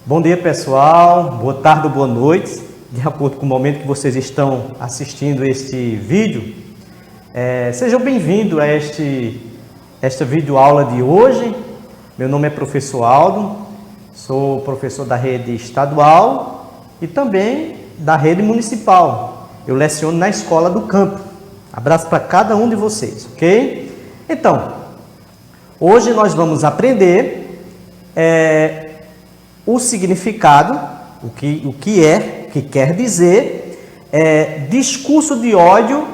Bom dia, pessoal. Boa tarde ou boa noite, de acordo com o momento que vocês estão assistindo este vídeo. Sejam bem-vindos a esta videoaula de hoje. Meu nome é professor Aldo, sou professor da rede estadual e também da rede municipal. Eu leciono na escola do campo. Abraço para cada um de vocês, ok? Então, hoje nós vamos aprender o significado, o que quer dizer discurso de ódio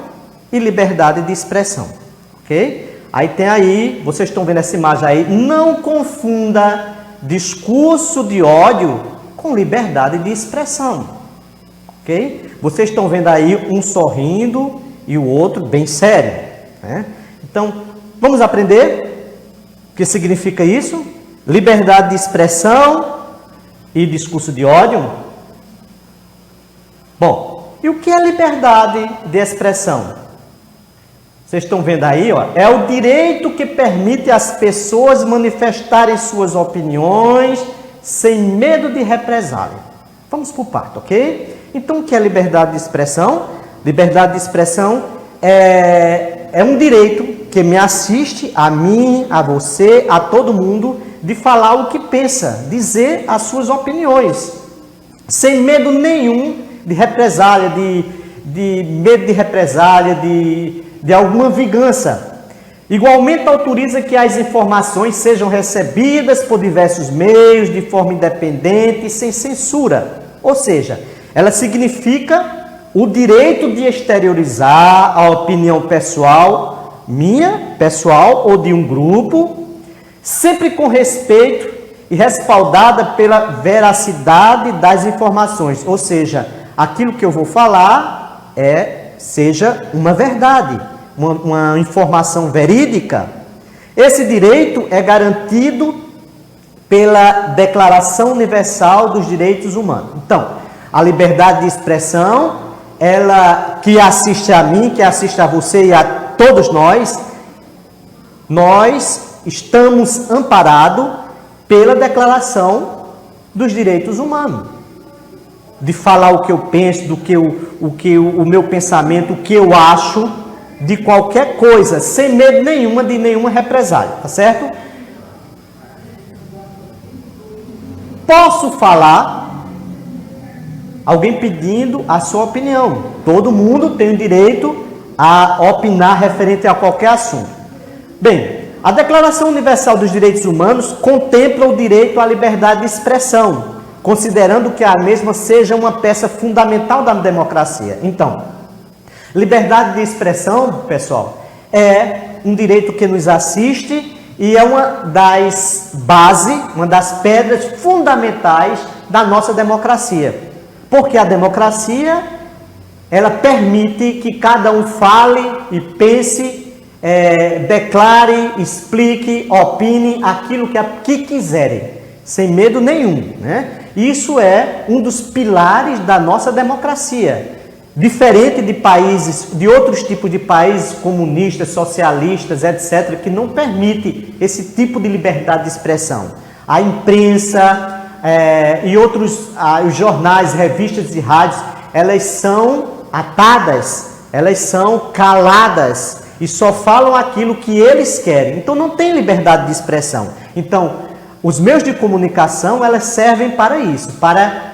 e liberdade de expressão, ok? Aí tem aí, vocês estão vendo essa imagem aí, não confunda discurso de ódio com liberdade de expressão, ok? Vocês estão vendo aí um sorrindo e o outro bem sério, né? Então, vamos aprender o que significa isso? Liberdade de expressão e discurso de ódio? Bom, e o que é liberdade de expressão? Vocês estão vendo aí, ó, é o direito que permite às pessoas manifestarem suas opiniões sem medo de represália. Vamos por parte, ok? Então, o que é liberdade de expressão? Liberdade de expressão é um direito que me assiste, a mim, a você, a todo mundo, de falar o que pensa, dizer as suas opiniões, sem medo nenhum de represália, de medo de represália, de alguma vingança. Igualmente autoriza que as informações sejam recebidas por diversos meios, de forma independente e sem censura. Ou seja, ela significa o direito de exteriorizar a opinião pessoal, minha, pessoal ou de um grupo, sempre com respeito e respaldada pela veracidade das informações. Ou seja, aquilo que eu vou falar seja uma verdade, uma informação verídica. Esse direito é garantido pela Declaração Universal dos Direitos Humanos. Então, a liberdade de expressão, ela que assiste a mim, que assiste a você e a todos nós estamos amparados pela Declaração dos Direitos Humanos. De falar o que eu penso, o meu pensamento, o que eu acho de qualquer coisa, sem medo de nenhuma represália, tá certo? Posso falar, alguém pedindo a sua opinião. Todo mundo tem o direito a opinar referente a qualquer assunto. Bem, a Declaração Universal dos Direitos Humanos contempla o direito à liberdade de expressão, considerando que a mesma seja uma peça fundamental da democracia. Então, liberdade de expressão, pessoal, é um direito que nos assiste e é uma das pedras fundamentais da nossa democracia. Porque a democracia, ela permite que cada um fale e pense, declare, explique, opine aquilo que quiserem, sem medo nenhum, né? Isso é um dos pilares da nossa democracia. Diferente de países, de outros tipos de países comunistas, socialistas, etc., que não permite esse tipo de liberdade de expressão. A imprensa e outros os jornais, revistas e rádios, elas são atadas, elas são caladas e só falam aquilo que eles querem. Então não tem liberdade de expressão. Então, os meios de comunicação, elas servem para isso, para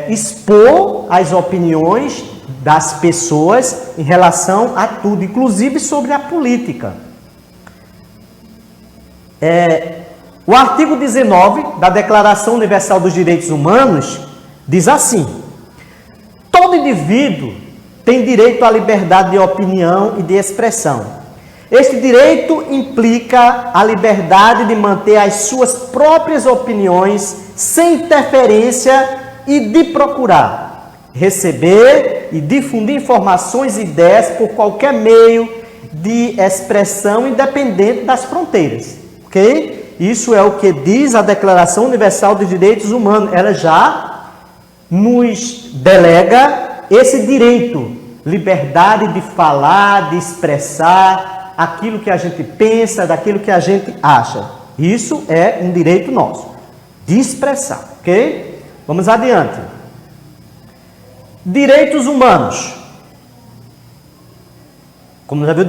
expor as opiniões das pessoas em relação a tudo, inclusive sobre a política. O artigo 19 da Declaração Universal dos Direitos Humanos diz assim: todo indivíduo tem direito à liberdade de opinião e de expressão. Este direito implica a liberdade de manter as suas próprias opiniões sem interferência e de procurar, receber e difundir informações e ideias por qualquer meio de expressão independente das fronteiras, ok? Isso é o que diz a Declaração Universal dos Direitos Humanos. Ela já nos delega esse direito, liberdade de falar, de expressar aquilo que a gente pensa, daquilo que a gente acha. Isso é um direito nosso, de expressar, Ok? Vamos adiante. Direitos humanos. Como já viu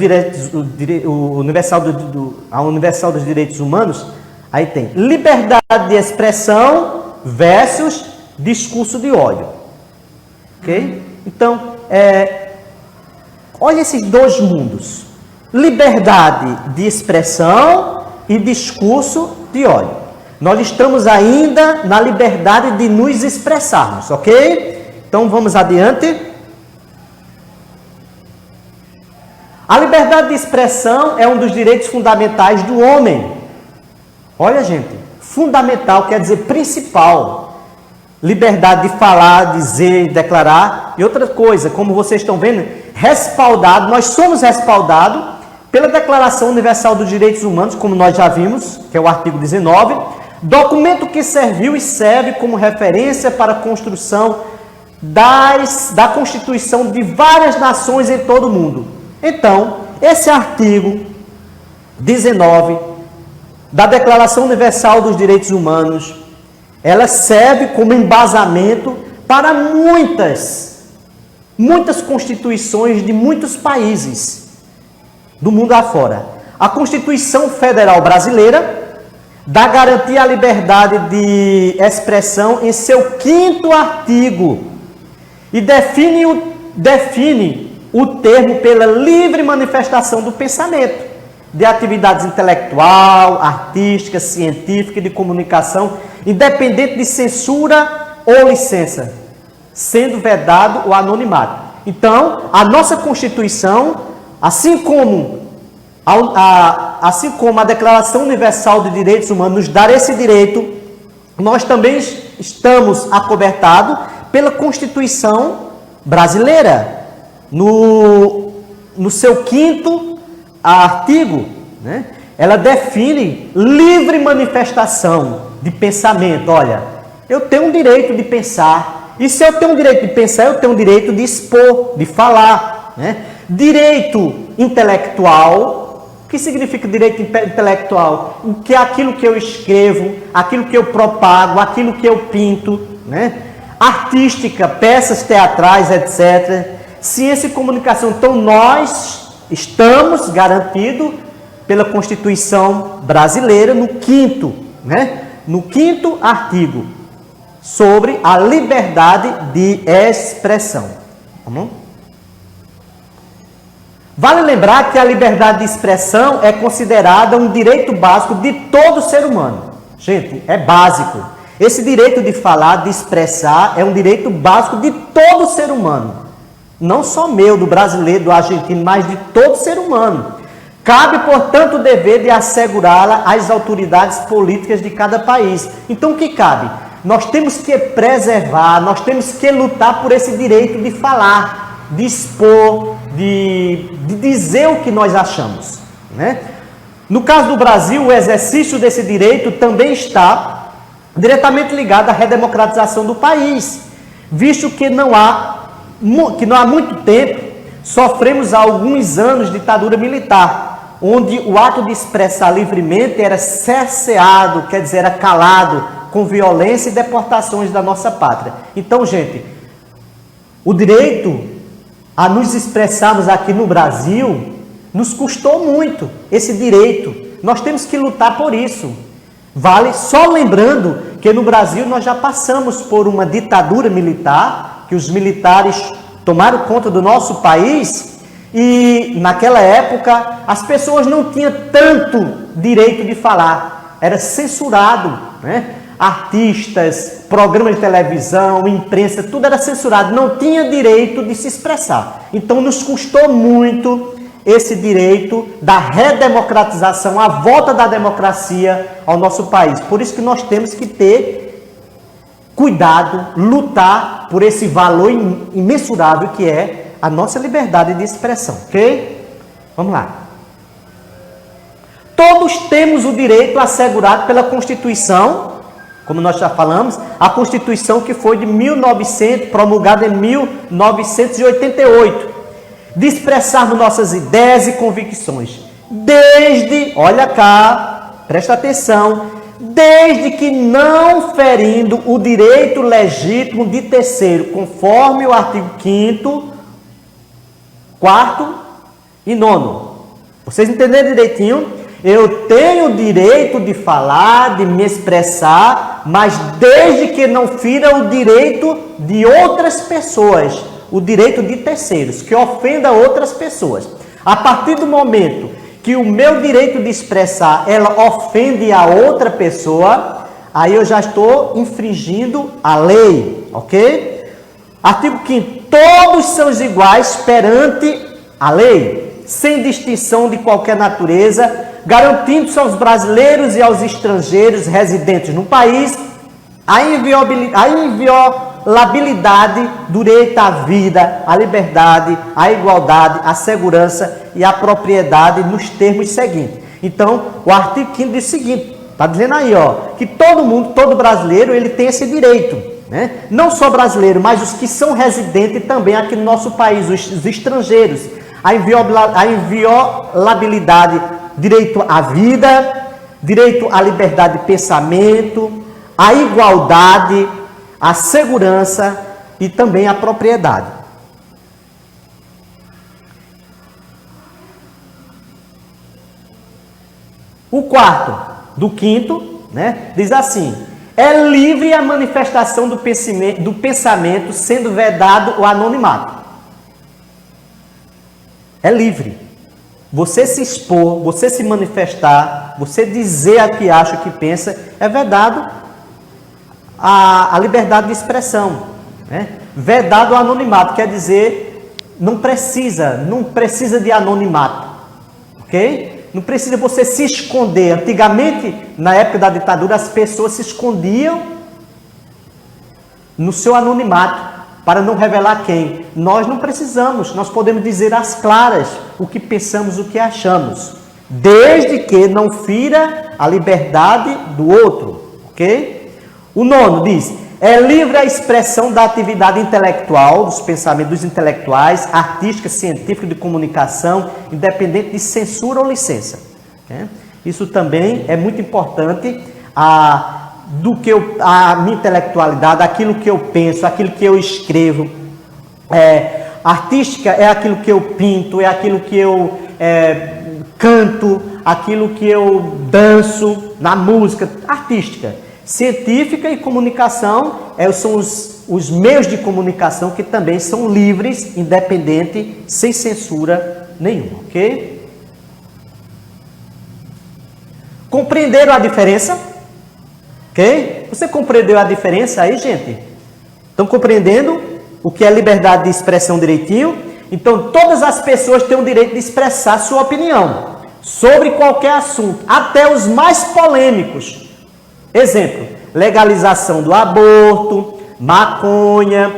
a Universal dos Direitos Humanos, aí tem liberdade de expressão versus discurso de ódio. Ok? Então, olha esses dois mundos. Liberdade de expressão e discurso de ódio. Nós estamos ainda na liberdade de nos expressarmos, ok? Então, vamos adiante. A liberdade de expressão é um dos direitos fundamentais do homem. Olha, gente, fundamental quer dizer principal. Liberdade de falar, dizer, declarar. E outra coisa, como vocês estão vendo, respaldado, nós somos respaldados pela Declaração Universal dos Direitos Humanos, como nós já vimos, que é o artigo 19, documento que serviu e serve como referência para a construção da Constituição de várias nações em todo o mundo. Então, esse artigo 19 da Declaração Universal dos Direitos Humanos, ela serve como embasamento para muitas constituições de muitos países do mundo afora. A Constituição Federal Brasileira dá garantia à liberdade de expressão em seu 5º artigo e define o termo pela livre manifestação do pensamento, de atividades intelectual, artística, científica e de comunicação, independente de censura ou licença, sendo vedado o anonimato. Então, a nossa Constituição, assim como a Declaração Universal de Direitos Humanos nos dá esse direito, nós também estamos acobertados pela Constituição brasileira, no seu 5º artigo, né? Ela define livre manifestação de pensamento. Olha, eu tenho um direito de pensar, e se eu tenho um direito de pensar, eu tenho um direito de expor, de falar, né? Direito intelectual. O que significa direito intelectual? O que é aquilo que eu escrevo, aquilo que eu propago, aquilo que eu pinto, né? Artística, peças teatrais, etc. Ciência e comunicação. Então, nós estamos garantidos pela Constituição brasileira no 5º, né? No 5º artigo, sobre a liberdade de expressão. Vale lembrar que a liberdade de expressão é considerada um direito básico de todo ser humano. Gente, é básico. Esse direito de falar, de expressar, é um direito básico de todo ser humano. Não só meu, do brasileiro, do argentino, mas de todo ser humano. Cabe, portanto, o dever de assegurá-la às autoridades políticas de cada país. Então, o que cabe? Nós temos que preservar, nós temos que lutar por esse direito de falar, de expor, de dizer o que nós achamos, né? No caso do Brasil, o exercício desse direito também está diretamente ligado à redemocratização do país, visto que não há muito tempo sofremos há alguns anos de ditadura militar, onde o ato de expressar livremente era cerceado, quer dizer, era calado, com violência e deportações da nossa pátria. Então, gente, o direito a nos expressarmos aqui no Brasil nos custou muito, esse direito. Nós temos que lutar por isso. Vale só lembrando que no Brasil nós já passamos por uma ditadura militar, que os militares tomaram conta do nosso país, e naquela época as pessoas não tinham tanto direito de falar, era censurado, né? Artistas, programas de televisão, imprensa, tudo era censurado, não tinha direito de se expressar. Então nos custou muito esse direito da redemocratização, a volta da democracia ao nosso país. Por isso que nós temos que ter cuidado, lutar por esse valor imensurável que é a nossa liberdade de expressão, ok? Vamos lá. Todos temos o direito assegurado pela Constituição, como nós já falamos, a Constituição que foi de 1900, promulgada em 1988, de expressarmos nossas ideias e convicções, desde, olha cá, presta atenção, desde que não ferindo o direito legítimo de terceiro, conforme o artigo 5º, 4º e 9º. Vocês entenderam direitinho? Eu tenho o direito de falar, de me expressar, mas desde que não fira o direito de outras pessoas, o direito de terceiros, que ofenda outras pessoas. A partir do momento que o meu direito de expressar, ela ofende a outra pessoa, aí eu já estou infringindo a lei, ok? Artigo 5º, todos são iguais perante a lei, sem distinção de qualquer natureza, garantindo-se aos brasileiros e aos estrangeiros residentes no país a inviolabilidade do direito à vida, à liberdade, à igualdade, à segurança e à propriedade nos termos seguintes. Então, o artigo 5º diz o seguinte, está dizendo aí, ó, que todo mundo, todo brasileiro, ele tem esse direito, né? Não só brasileiro, mas os que são residentes também aqui no nosso país, os estrangeiros, a inviolabilidade, direito à vida, direito à liberdade de pensamento, à igualdade, à segurança e também à propriedade. O 4º do 5º, né, diz assim: é livre a manifestação do pensamento, sendo vedado o anonimato. É livre. Você se expor, você se manifestar, você dizer a que acha, o que pensa, é vedado a liberdade de expressão, né? Vedado o anonimato, quer dizer, não precisa de anonimato, ok? Não precisa você se esconder. Antigamente, na época da ditadura, as pessoas se escondiam no seu anonimato, para não revelar quem. Nós não precisamos, nós podemos dizer às claras o que pensamos, o que achamos, desde que não fira a liberdade do outro, ok? O 9º diz, é livre a expressão da atividade intelectual, dos pensamentos dos intelectuais, artística, científica, de comunicação, independente de censura ou licença. Okay? Isso também é muito importante, a minha intelectualidade, aquilo que eu penso, aquilo que eu escrevo. Artística é aquilo que eu pinto, é aquilo que eu canto, aquilo que eu danço na música, artística. Científica e comunicação são os meios de comunicação que também são livres, independentes, sem censura nenhuma, ok? Compreenderam a diferença? Ok? Você compreendeu a diferença aí, gente? Estão compreendendo o que é liberdade de expressão direitinho? Então, todas as pessoas têm o direito de expressar sua opinião sobre qualquer assunto, até os mais polêmicos. Exemplo, legalização do aborto, maconha,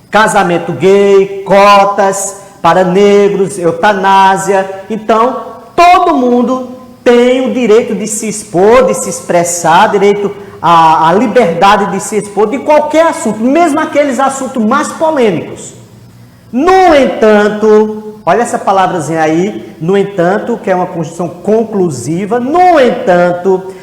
casamento gay, cotas para negros, eutanásia. Então, todo mundo tem o direito de se expor, de se expressar, direito à liberdade de se expor de qualquer assunto, mesmo aqueles assuntos mais polêmicos. No entanto, olha essa palavrazinha aí, no entanto, que é uma conjunção conclusiva, no entanto,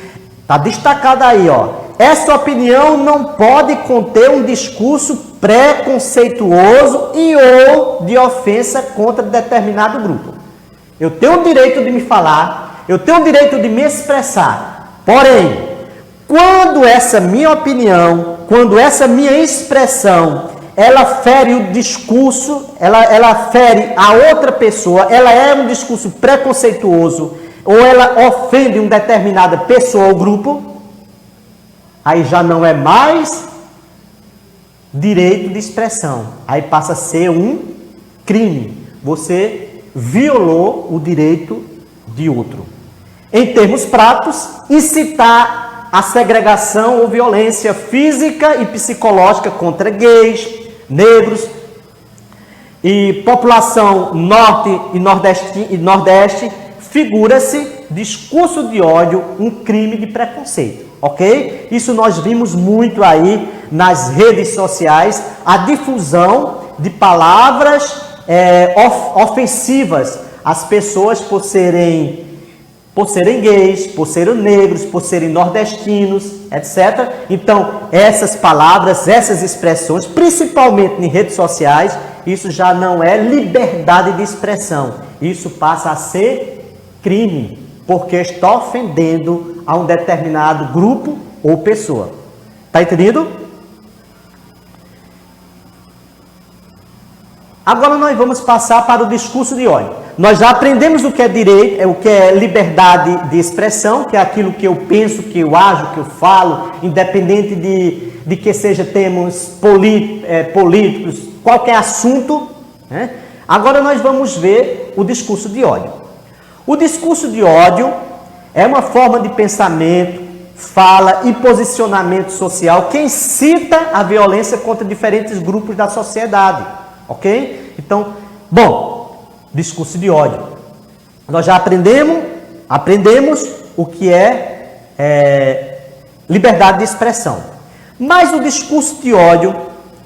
está destacado aí, ó, essa opinião não pode conter um discurso preconceituoso e ou de ofensa contra determinado grupo. Eu tenho o direito de me falar, eu tenho o direito de me expressar, porém, quando essa minha opinião, quando essa minha expressão, ela fere o discurso, ela fere a outra pessoa, ela é um discurso preconceituoso, ou ela ofende uma determinada pessoa ou grupo, aí já não é mais direito de expressão, aí passa a ser um crime. Você violou o direito de outro. Em termos práticos, incitar a segregação ou violência física e psicológica contra gays, negros e população norte e nordeste, figura-se discurso de ódio, um crime de preconceito, ok? Isso nós vimos muito aí nas redes sociais, a difusão de palavras ofensivas às pessoas por por serem gays, por serem negros, por serem nordestinos, etc. Então, essas palavras, essas expressões, principalmente em redes sociais, isso já não é liberdade de expressão. Isso passa a ser crime, porque está ofendendo a um determinado grupo ou pessoa. Está entendido? Agora nós vamos passar para o discurso de ódio. Nós já aprendemos o que é direito, o que é liberdade de expressão, que é aquilo que eu penso, que eu ajo, que eu falo, independente de que seja termos políticos, qualquer assunto, né? Agora nós vamos ver o discurso de ódio. O discurso de ódio é uma forma de pensamento, fala e posicionamento social que incita a violência contra diferentes grupos da sociedade. Ok? Então, bom, discurso de ódio. Nós já aprendemos o que é liberdade de expressão. Mas o discurso de ódio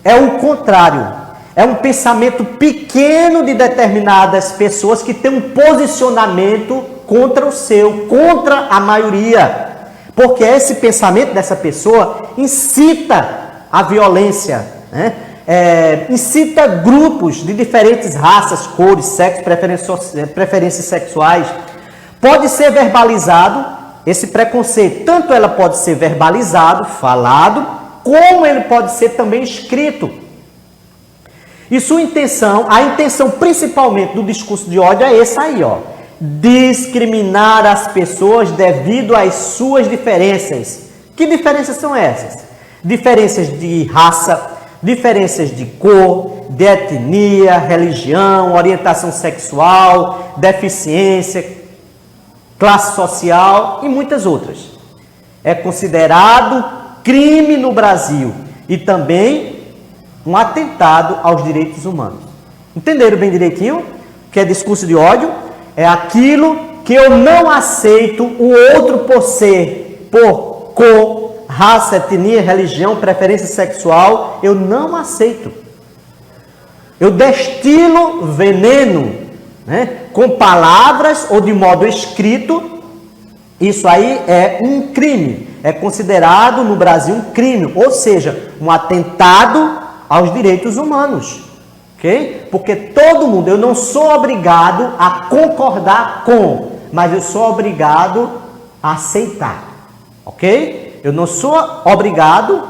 é o contrário. É um pensamento pequeno de determinadas pessoas que tem um posicionamento contra o seu, contra a maioria. Porque esse pensamento dessa pessoa incita a violência, né? Incita grupos de diferentes raças, cores, sexos, preferências sexuais. Pode ser verbalizado esse preconceito. Tanto ela pode ser verbalizado, falado, como ele pode ser também escrito. E sua intenção, a intenção principalmente do discurso de ódio é essa aí, ó. Discriminar as pessoas devido às suas diferenças. Que diferenças são essas? Diferenças de raça, diferenças de cor, de etnia, religião, orientação sexual, deficiência, classe social e muitas outras. É considerado crime no Brasil e também um atentado aos direitos humanos. Entenderam bem direitinho? O que é discurso de ódio? É aquilo que eu não aceito o outro por cor, raça, etnia, religião, preferência sexual, eu não aceito. Eu destilo veneno, né, com palavras ou de modo escrito. Isso aí é um crime. É considerado no Brasil um crime, ou seja, um atentado aos direitos humanos. Ok? Porque todo mundo, eu não sou obrigado a concordar com, mas eu sou obrigado a aceitar. Ok? Eu não sou obrigado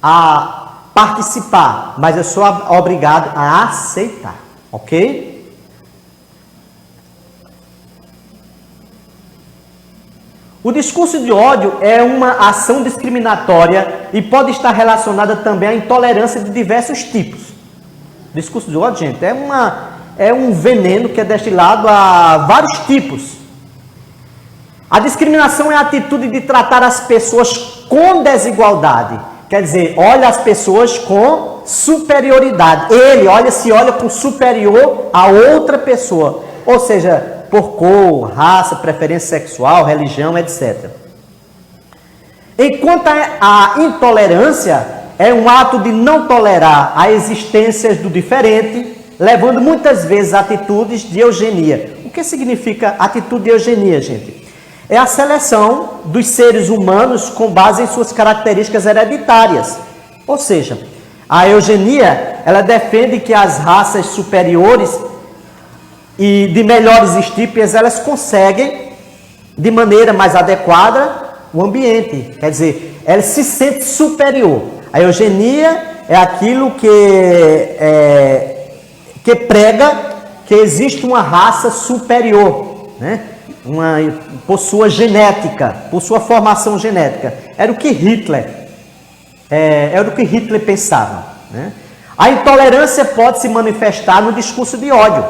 a participar, mas eu sou obrigado a aceitar, ok? O discurso de ódio é uma ação discriminatória e pode estar relacionada também à intolerância de diversos tipos. O discurso de ódio, gente, é um veneno que é destilado a vários tipos. A discriminação é a atitude de tratar as pessoas com desigualdade. Quer dizer, olha as pessoas com superioridade. Ele se olha com superior a outra pessoa. Ou seja, por cor, raça, preferência sexual, religião, etc. Enquanto a intolerância é um ato de não tolerar a existência do diferente, levando muitas vezes a atitudes de eugenia. O que significa atitude de eugenia, gente? É a seleção dos seres humanos com base em suas características hereditárias. Ou seja, a eugenia, ela defende que as raças superiores e de melhores estirpes, elas conseguem, de maneira mais adequada, o ambiente. Quer dizer, ela se sente superior. A eugenia é aquilo que prega que existe uma raça superior, né? Por sua genética, por sua formação genética. Era o que Hitler pensava, né? A intolerância pode se manifestar no discurso de ódio.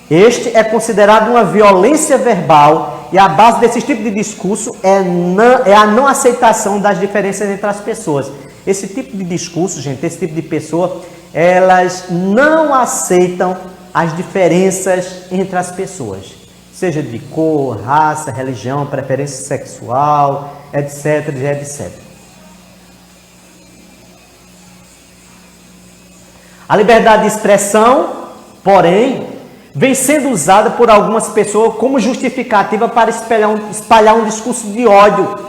Este é considerado uma violência verbal e a base desse tipo de discurso é a não aceitação das diferenças entre as pessoas. Esse tipo de discurso, gente, esse tipo de pessoa, elas não aceitam as diferenças entre as pessoas. Seja de cor, raça, religião, preferência sexual, etc, etc. A liberdade de expressão, porém, vem sendo usada por algumas pessoas como justificativa para espalhar um discurso de ódio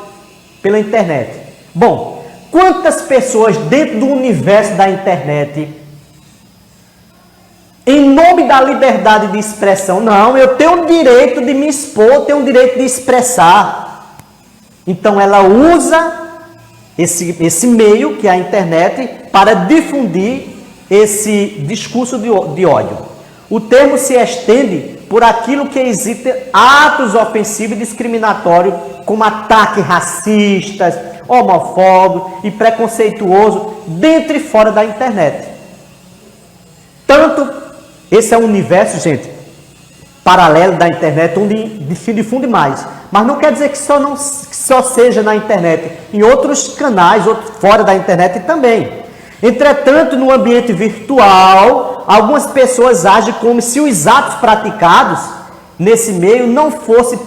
pela internet. Bom, quantas pessoas dentro do universo da internet, em nome da liberdade de expressão, não, eu tenho o direito de me expor, tenho o direito de expressar. Então ela usa esse meio, que é a internet, para difundir esse discurso de ódio. O termo se estende por aquilo que existe atos ofensivos e discriminatórios, como ataques racistas, homofóbicos e preconceituosos dentro e fora da internet. Tanto, esse é um universo, gente, paralelo da internet, onde se difunde mais. Mas não quer dizer que só seja na internet, em outros canais, fora da internet também. Entretanto, no ambiente virtual, algumas pessoas agem como se os atos praticados nesse meio não fossem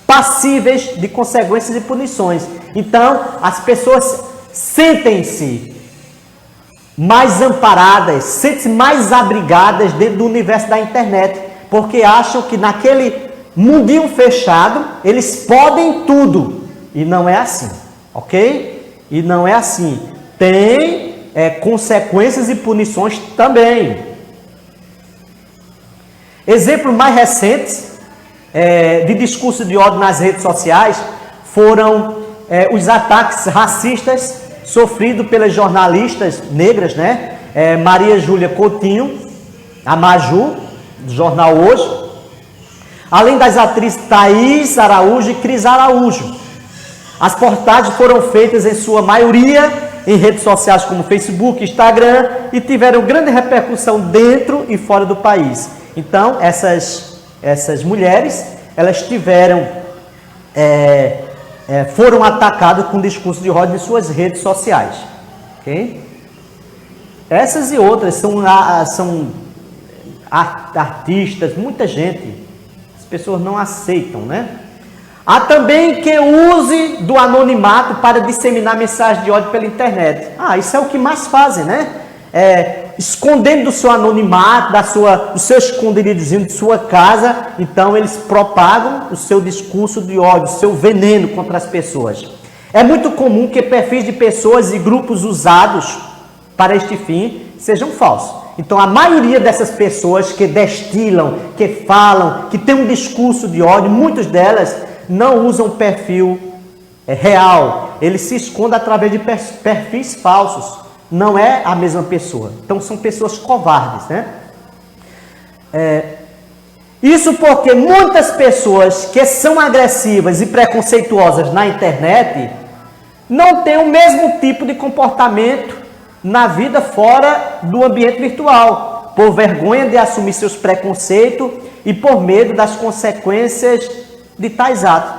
passíveis de consequências e punições. Então, as pessoas sentem-se mais amparadas, sentem-se mais abrigadas dentro do universo da internet, porque acham que naquele mundinho fechado eles podem tudo. E não é assim, ok? E não é assim. Tem consequências e punições também. Exemplos mais recentes de discurso de ódio nas redes sociais foram os ataques racistas sofridos pelas jornalistas negras, né? Maria Júlia Coutinho, a Maju, do jornal Hoje, além das atrizes Thaís Araújo e Cris Araújo. As postagens foram feitas em sua maioria em redes sociais como Facebook, Instagram, e tiveram grande repercussão dentro e fora do país. Então, essas mulheres, elas foram atacadas com discurso de ódio em suas redes sociais. Okay? Essas e outras são artistas, muita gente. As pessoas não aceitam, né? Há também quem use do anonimato para disseminar mensagens de ódio pela internet. Isso é o que mais fazem, né? Escondendo do seu anonimato, do seu esconderijozinho de sua casa, então eles propagam o seu discurso de ódio, o seu veneno contra as pessoas. É muito comum que perfis de pessoas e grupos usados para este fim sejam falsos. Então a maioria dessas pessoas que destilam, que falam, que tem um discurso de ódio, muitas delas não usam perfil real. Eles se escondem através de perfis falsos. Não é a mesma pessoa. Então são pessoas covardes, né? Isso porque muitas pessoas que são agressivas e preconceituosas na internet não têm o mesmo tipo de comportamento na vida fora do ambiente virtual, por vergonha de assumir seus preconceitos e por medo das consequências de tais atos.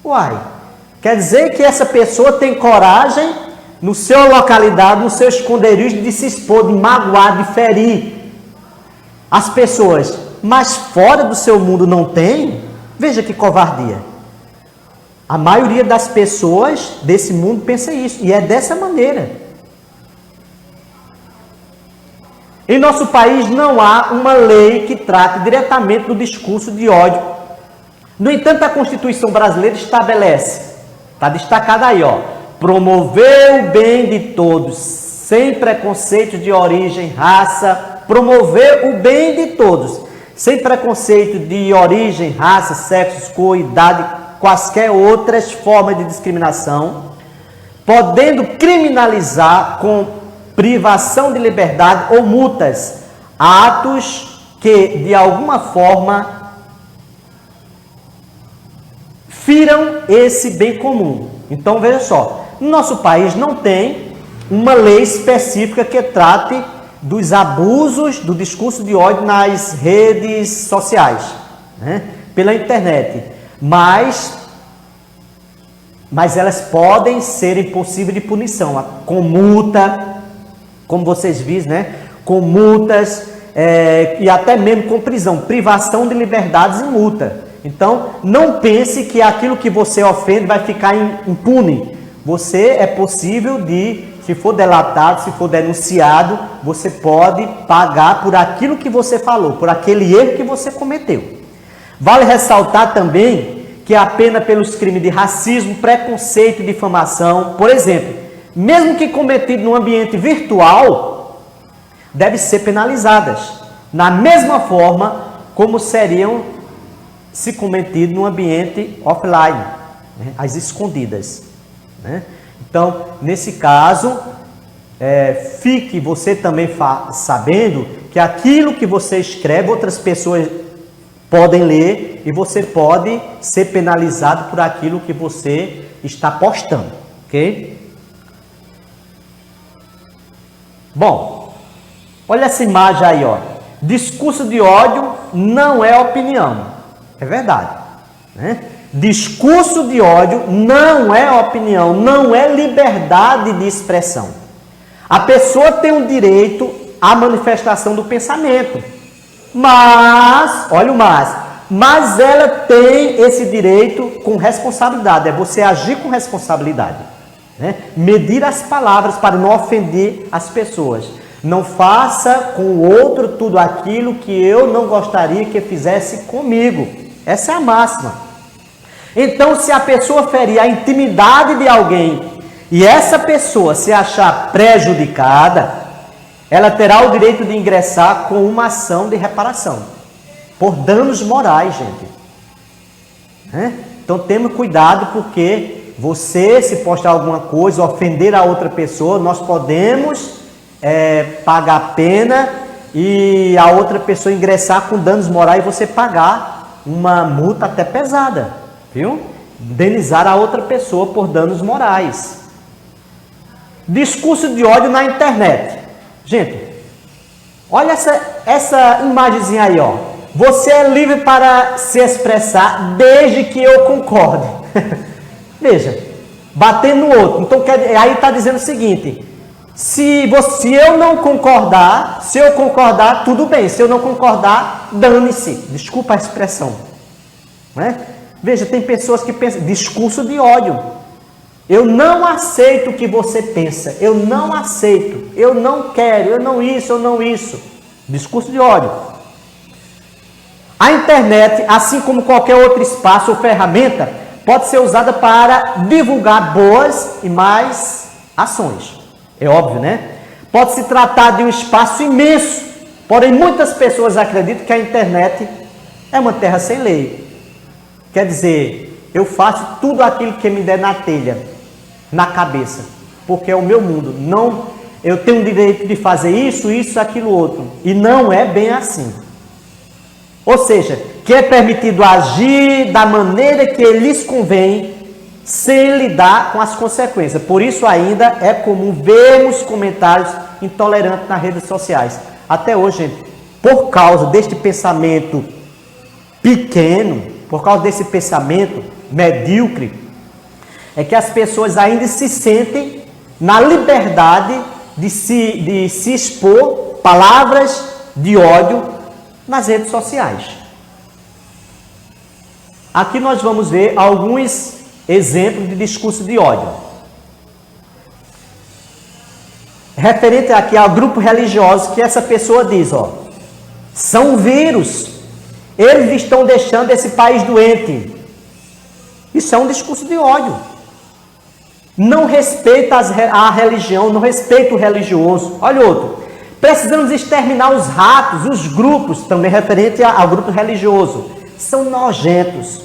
Uai, quer dizer que essa pessoa tem coragem no seu localidade, no seu esconderijo, de se expor, de magoar, de ferir as pessoas, mas fora do seu mundo não tem? Veja que covardia. A maioria das pessoas desse mundo pensa isso, e é dessa maneira. Em nosso país não há uma lei que trate diretamente do discurso de ódio. No entanto, a Constituição brasileira estabelece, está destacado aí, promover o bem de todos, sem preconceito de origem, raça, promover o bem de todos, sem preconceito de origem, raça, sexo, cor, idade, quaisquer outras formas de discriminação, podendo criminalizar com privação de liberdade ou multas atos que, de alguma forma, firam esse bem comum. Então, veja só, no nosso país não tem uma lei específica que trate dos abusos do discurso de ódio nas redes sociais, né? Pela internet, mas elas podem ser impossíveis de punição, com multa, como vocês viram, né? Com multas e até mesmo com prisão, privação de liberdades e multa. Então, não pense que aquilo que você ofende vai ficar impune. Você é possível de se for delatado, se for denunciado, você pode pagar por aquilo que você falou, por aquele erro que você cometeu. Vale ressaltar também que a pena pelos crimes de racismo, preconceito e difamação, por exemplo, mesmo que cometido no ambiente virtual, devem ser penalizadas, na mesma forma como seriam se cometido no ambiente offline, né, às escondidas, né? Então, nesse caso, fique você também sabendo que aquilo que você escreve, outras pessoas podem ler e você pode ser penalizado por aquilo que você está postando, ok? Bom, olha essa imagem aí, ó. Discurso de ódio não é opinião. É verdade, né? Discurso de ódio não é opinião, não é liberdade de expressão. A pessoa tem o direito à manifestação do pensamento, mas, olha o mas ela tem esse direito com responsabilidade, é você agir com responsabilidade, né? Medir as palavras para não ofender as pessoas. Não faça com o outro tudo aquilo que eu não gostaria que fizesse comigo. Essa é a máxima. Então, se a pessoa ferir a intimidade de alguém e essa pessoa se achar prejudicada, ela terá o direito de ingressar com uma ação de reparação por danos morais, gente. Né? Então, temos cuidado, porque você, se postar alguma coisa, ofender a outra pessoa, nós podemos pagar a pena e a outra pessoa ingressar com danos morais e você pagar uma multa até pesada, viu? Indenizar a outra pessoa por danos morais. Discurso de ódio na internet. Gente, olha essa imagenzinha aí, ó. Você é livre para se expressar desde que eu concorde. Veja, bater no outro. Então, aí está dizendo o seguinte: se eu não concordar, se eu concordar, tudo bem. Se eu não concordar, dane-se. Desculpa a expressão. Né? Veja, tem pessoas que pensam, discurso de ódio. Eu não aceito o que você pensa. Eu não aceito. Eu não quero. Eu não isso, eu não isso. Discurso de ódio. A internet, assim como qualquer outro espaço ou ferramenta, pode ser usada para divulgar boas e más ações. É óbvio, né? Pode se tratar de um espaço imenso, porém muitas pessoas acreditam que a internet é uma terra sem lei. Quer dizer, eu faço tudo aquilo que me der na telha, na cabeça, porque é o meu mundo. Não, eu tenho o direito de fazer isso, isso, aquilo, outro. E não é bem assim. Ou seja, que é permitido agir da maneira que lhes convém, sem lidar com as consequências. Por isso ainda é comum vermos comentários intolerantes nas redes sociais. Até hoje, gente, por causa deste pensamento pequeno, por causa desse pensamento medíocre, é que as pessoas ainda se sentem na liberdade de se expor palavras de ódio nas redes sociais. Aqui nós vamos ver alguns exemplos de discurso de ódio. Referente aqui ao grupo religioso, que essa pessoa diz, ó, são vírus, eles estão deixando esse país doente. Isso é um discurso de ódio. Não respeita a religião, não respeita o religioso. Olha outro. Precisamos exterminar os ratos, os grupos, também referente ao grupo religioso. São nojentos.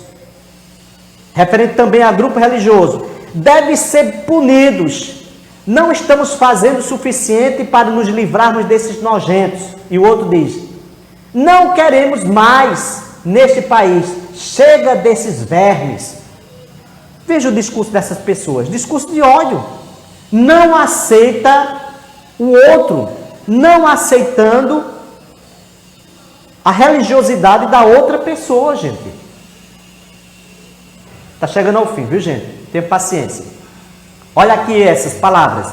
Referente também a grupo religioso. Devem ser punidos. Não estamos fazendo o suficiente para nos livrarmos desses nojentos. E o outro diz, não queremos mais neste país. Chega desses vermes. Veja o discurso dessas pessoas. Discurso de ódio. Não aceita o outro. Não aceitando a religiosidade da outra pessoa, gente. Está chegando ao fim, viu, gente? Tenha paciência. Olha aqui essas palavras.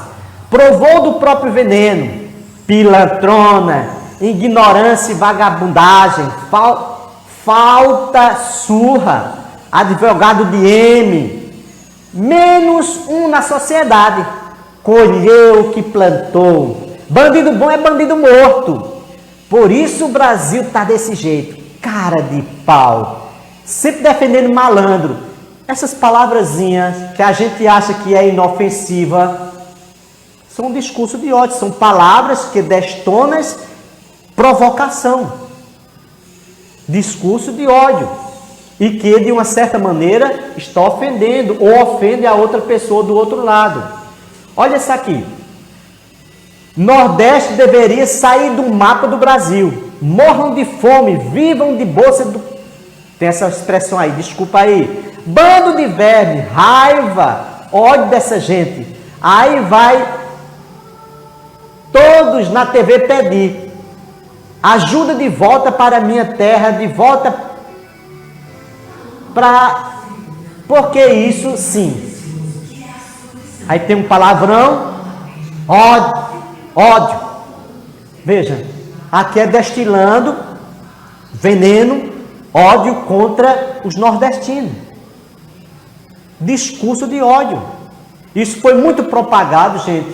Provou do próprio veneno, pilantrona, ignorância e vagabundagem, falta surra, advogado de M, menos um na sociedade. colheu o que plantou. Bandido bom é bandido morto. Por isso o Brasil está desse jeito. Cara de pau. Sempre defendendo malandro. Essas palavrazinhas que a gente acha que é inofensiva são um discurso de ódio. São palavras que destonam provocação. Discurso de ódio. E que, de uma certa maneira, está ofendendo ou ofende a outra pessoa do outro lado. Olha isso aqui. Nordeste deveria sair do mapa do Brasil. Morram de fome, vivam de bolsa do... Tem essa expressão aí, desculpa aí. Bando de verme, raiva, ódio dessa gente. Aí vai todos na TV pedir ajuda de volta para a minha terra, de volta para... Porque isso sim. Aí tem um palavrão, ódio. Veja, aqui é destilando veneno, ódio contra os nordestinos. Discurso de ódio. Isso foi muito propagado, gente,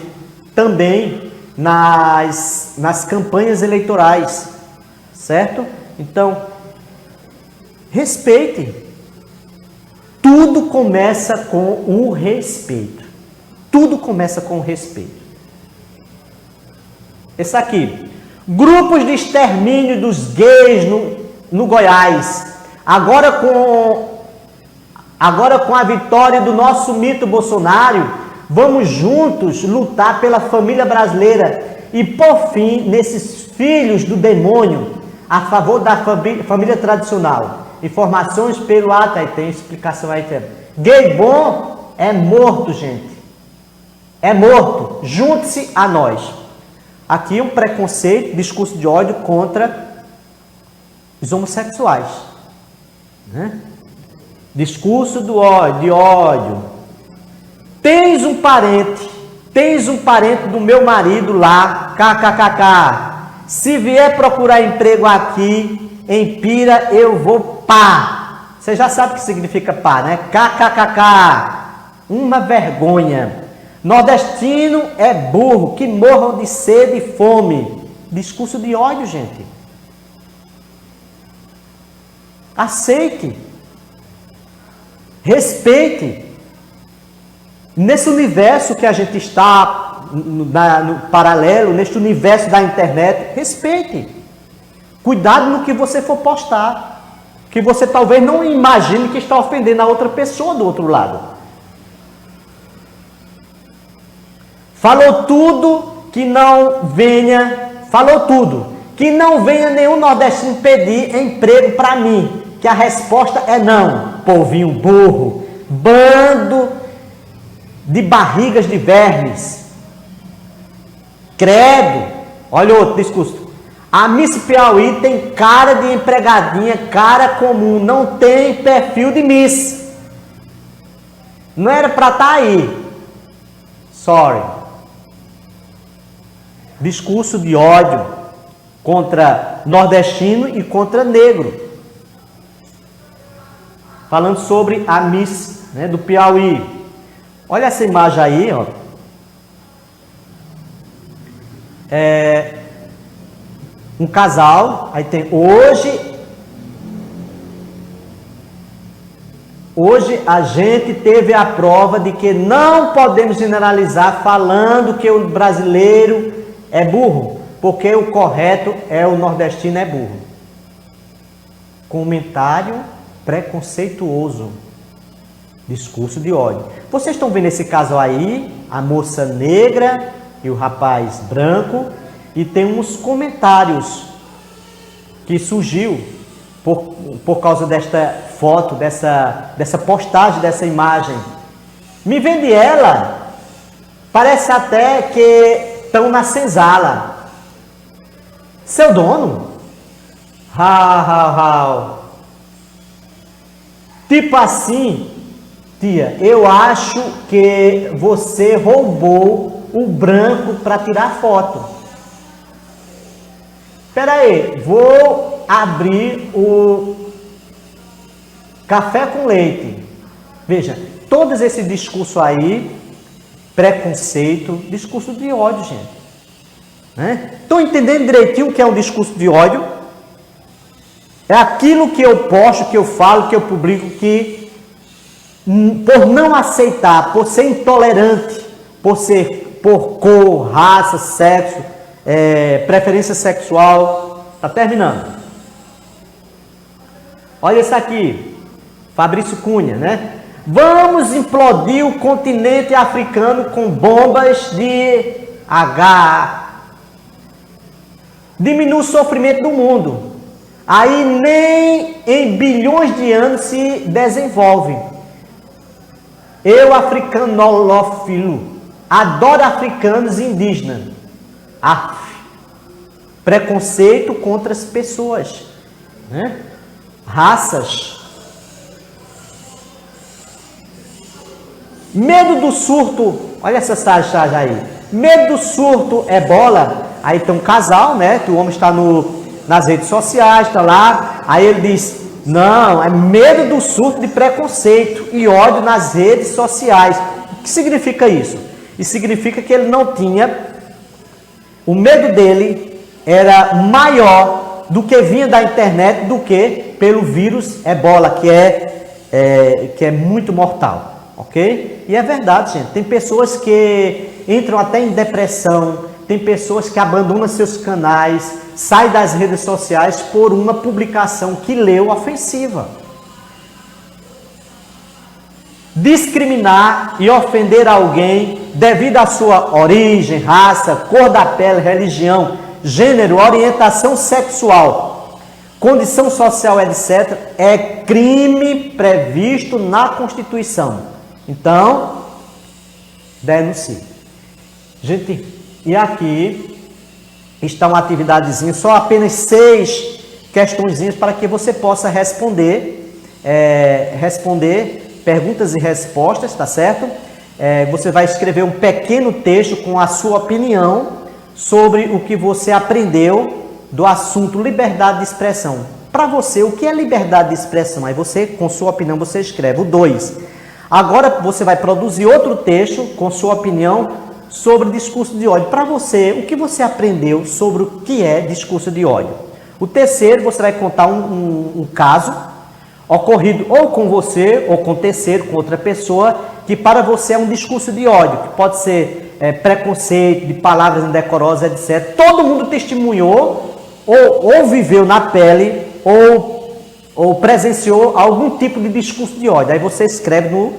também nas campanhas eleitorais, certo? Então, respeite. Tudo começa com o respeito. Tudo começa com o respeito. Esse aqui. Grupos de extermínio dos gays no Goiás. Agora com a vitória do nosso mito Bolsonaro, vamos juntos lutar pela família brasileira e por fim nesses filhos do demônio a favor da família tradicional. Informações pelo ato, aí tem explicação aí. Gay bom é morto, gente. É morto. Junte-se a nós. Aqui um preconceito, discurso de ódio contra os homossexuais. Né? Discurso de ódio. Tens um parente do meu marido lá, kkkk. Se vier procurar emprego aqui, em Pira, eu vou pá. Você já sabe o que significa pá, né? Kkkk. Uma vergonha. Nordestino é burro, que morram de sede e fome. Discurso de ódio, gente. Aceite. Respeite. Nesse universo que a gente está, no paralelo, neste universo da internet, respeite. Cuidado no que você for postar. Que você talvez não imagine que está ofendendo a outra pessoa do outro lado. Falou tudo que não venha nenhum nordestino pedir emprego para mim, que a resposta é não. Povinho burro, bando de barrigas de vermes. Credo. Olha outro discurso. A Miss Piauí tem cara de empregadinha, cara comum, não tem perfil de Miss. Não era para estar aí. Sorry. Discurso de ódio contra nordestino e contra negro. Falando sobre a Miss, né, do Piauí. Olha essa imagem aí, ó. Um casal, aí tem hoje a gente teve a prova de que não podemos generalizar falando que o brasileiro é burro, porque o correto é o nordestino é burro. Comentário preconceituoso. Discurso de ódio. Vocês estão vendo esse caso aí, a moça negra e o rapaz branco, e tem uns comentários que surgiu por causa desta foto, dessa postagem, dessa imagem. Me vende ela, parece até que estão na senzala. Seu dono? Tipo assim, tia, eu acho que você roubou o branco para tirar foto. Espera aí, vou abrir o café com leite. Veja, todos esse discurso aí, preconceito, discurso de ódio, gente. Estão entendendo direitinho o que é um discurso de ódio? É aquilo que eu posto, que eu falo, que eu publico, que por não aceitar, por ser intolerante, por cor, raça, sexo, preferência sexual. Está terminando. Olha isso aqui, Fabrício Cunha, né? Vamos implodir o continente africano com bombas de H. Diminui o sofrimento do mundo. Aí nem em bilhões de anos se desenvolve. Eu, africanófilo, adoro africanos e indígenas. Preconceito contra as pessoas, né? Raças. Medo do surto, olha essa charge aí. Medo do surto ebola. Aí tem um casal, né? Que o homem está nas redes sociais, está lá. Aí ele diz: não, é medo do surto de preconceito e ódio nas redes sociais. O que significa isso? Isso significa que ele não tinha. O medo dele era maior do que vinha da internet do que pelo vírus ebola, que é muito mortal. Ok? E é verdade, gente. Tem pessoas que entram até em depressão, tem pessoas que abandonam seus canais, saem das redes sociais por uma publicação que leu ofensiva. Discriminar e ofender alguém devido à sua origem, raça, cor da pele, religião, gênero, orientação sexual, condição social, etc., é crime previsto na Constituição. Então, denuncie. Gente, e aqui está uma atividadezinha, só apenas 6 questõezinhas para que você possa responder perguntas e respostas, tá certo? Você vai escrever um pequeno texto com a sua opinião sobre o que você aprendeu do assunto liberdade de expressão. Para você, o que é liberdade de expressão? Aí você, com sua opinião, você escreve o 2. Agora você vai produzir outro texto com sua opinião sobre discurso de ódio. Para você, o que você aprendeu sobre o que é discurso de ódio? O terceiro, você vai contar um caso ocorrido ou com você, ou com terceiro, com outra pessoa, que para você é um discurso de ódio, que pode ser preconceito, de palavras indecorosas, etc. Todo mundo testemunhou, ou viveu na pele, ou presenciou algum tipo de discurso de ódio. Aí você escreve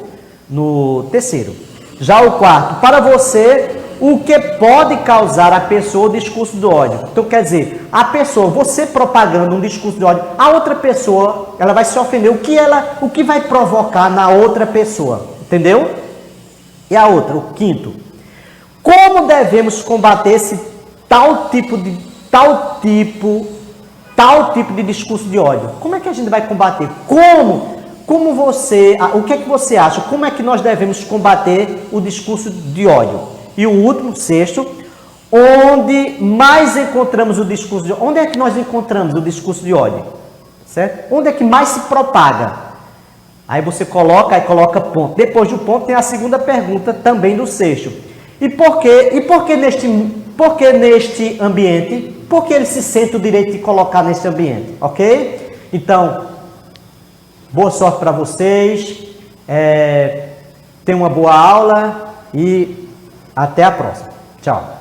no terceiro. Já o quarto, para você, o que pode causar a pessoa o discurso de ódio? Então, quer dizer, a pessoa, você propagando um discurso de ódio, a outra pessoa, ela vai se ofender. O que vai provocar na outra pessoa? Entendeu? E a outra, o quinto. Como devemos combater esse tal tipo de discurso de ódio? Como é que a gente vai combater? O que é que você acha? Como é que nós devemos combater o discurso de ódio? E o último, sexto, onde mais encontramos o discurso de ódio? Onde é que nós encontramos o discurso de ódio? Certo? Onde é que mais se propaga? Aí você coloca ponto. Depois do ponto tem a segunda pergunta também do sexto. E por que neste ambiente? Por que ele se sente o direito de colocar nesse ambiente? Ok? Então, boa sorte para vocês. Tenham uma boa aula e até a próxima. Tchau.